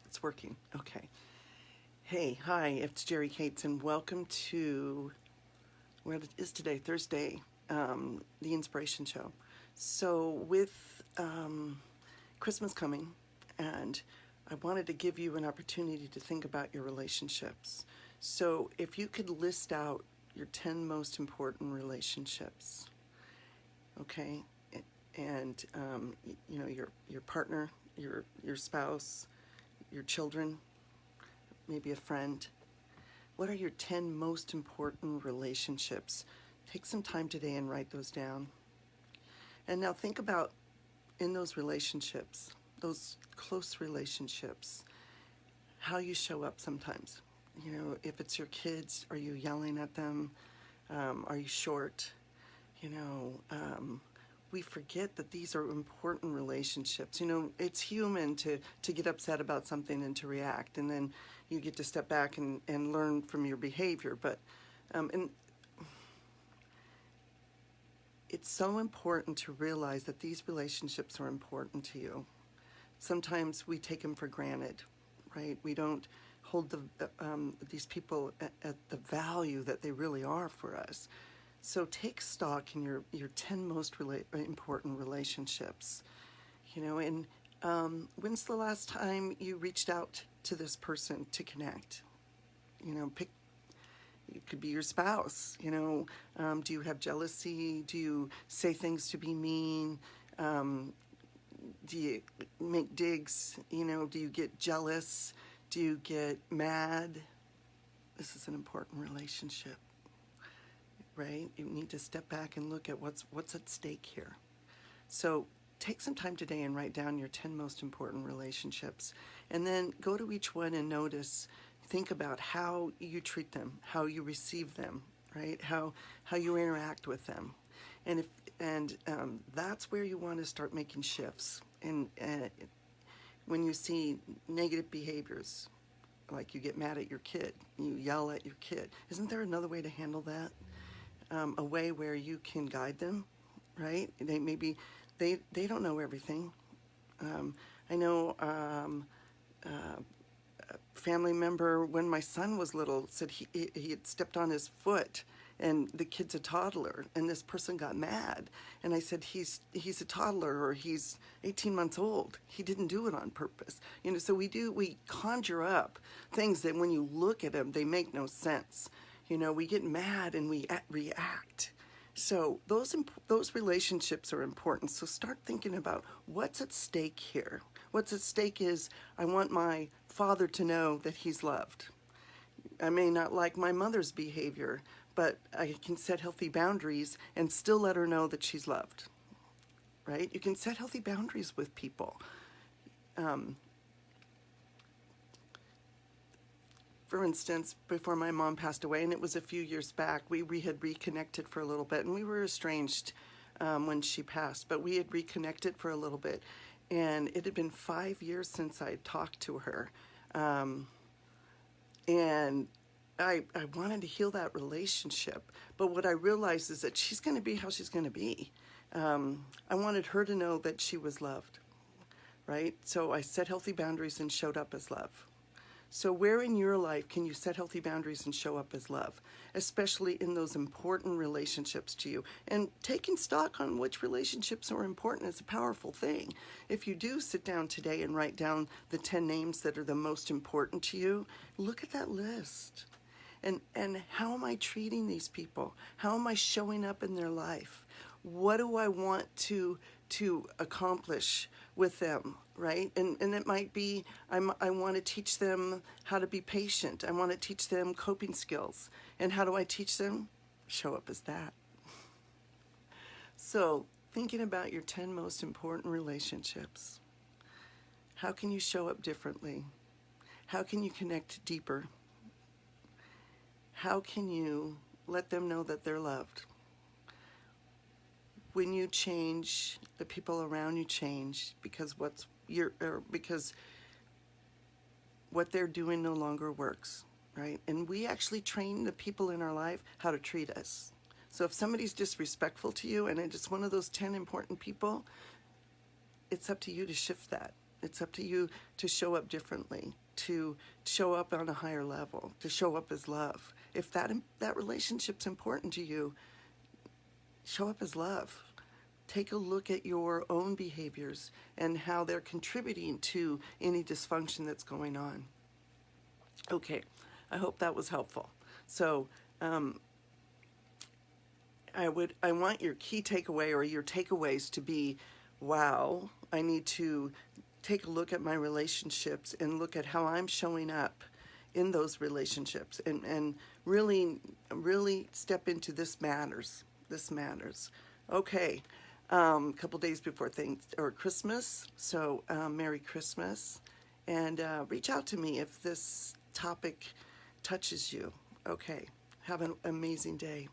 It's working. Okay. Hey, hi, it's Jerry Cates, and welcome to what it is today, Thursday, the Inspiration Show. So, with Christmas coming, and I wanted to give you an opportunity to think about your relationships. So, if you could list out your 10 most important relationships, okay, and you know your partner, your spouse, your children, maybe a friend. What are your 10 most important relationships? Take some time today and write those down. And now think about in those relationships, those close relationships, how you show up sometimes. You know, if it's your kids, are you yelling at them? Are you short? You know, we forget that these are important relationships. You know, it's human to get upset about something and to react, and then you get to step back and learn from your behavior. But and it's so important to realize that these relationships are important to you. Sometimes we take them for granted, right? We don't hold these people at the value that they really are for us. So take stock in your 10 most important relationships. You know, and when's the last time you reached out to this person to connect? You know, it could be your spouse. You know, do you have jealousy? Do you say things to be mean? Do you make digs? You know, do you get jealous? Do you get mad? This is an important relationship, right? You need to step back and look at what's at stake here. So take some time today and write down your 10 most important relationships, and then go to each one and notice, think about how you treat them, how you receive them, right? How you interact with them. And that's where you want to start making shifts. And when you see negative behaviors, like you get mad at your kid, you yell at your kid, isn't there another way to handle that? A way where you can guide them, right? They don't know everything. I know a family member, when my son was little, said he had stepped on his foot, and the kid's a toddler, and this person got mad. And I said, he's a toddler, or he's 18 months old. He didn't do it on purpose. You know, so we conjure up things that when you look at them, they make no sense. You know, we get mad and we react. So those relationships are important. So start thinking about what's at stake here. What's at stake is, I want my father to know that he's loved. I may not like my mother's behavior, but I can set healthy boundaries and still let her know that she's loved, right? You can set healthy boundaries with people. For instance, before my mom passed away, and it was a few years back, we had reconnected for a little bit, and we were estranged when she passed, but we had reconnected for a little bit, and it had been 5 years since I had talked to her, and I wanted to heal that relationship, but what I realized is that she's going to be how she's going to be. I wanted her to know that she was loved, right? So I set healthy boundaries and showed up as love. So where in your life can you set healthy boundaries and show up as love, especially in those important relationships to you? And taking stock on which relationships are important is a powerful thing. If you do sit down today and write down the 10 names that are the most important to you, look at that list. And how am I treating these people? How am I showing up in their life? What do I want to accomplish with them, right? And it might be, I want to teach them how to be patient. I want to teach them coping skills. And how do I teach them? Show up as that. So, thinking about your 10 most important relationships. How can you show up differently? How can you connect deeper? How can you let them know that they're loved? When you change, the people around you change, because because what they're doing no longer works, right? And we actually train the people in our life how to treat us. So if somebody's disrespectful to you and it's one of those 10 important people, it's up to you to shift that. It's up to you to show up differently, to show up on a higher level, to show up as love. If that relationship's important to you, show up as love. Take a look at your own behaviors and how they're contributing to any dysfunction that's going on. Okay, I hope that was helpful. So I want your key takeaway or your takeaways to be, wow, I need to take a look at my relationships and look at how I'm showing up in those relationships and really step into this matters. This matters. Okay, a couple days before Christmas, so Merry Christmas, and reach out to me if this topic touches you. Okay, have an amazing day.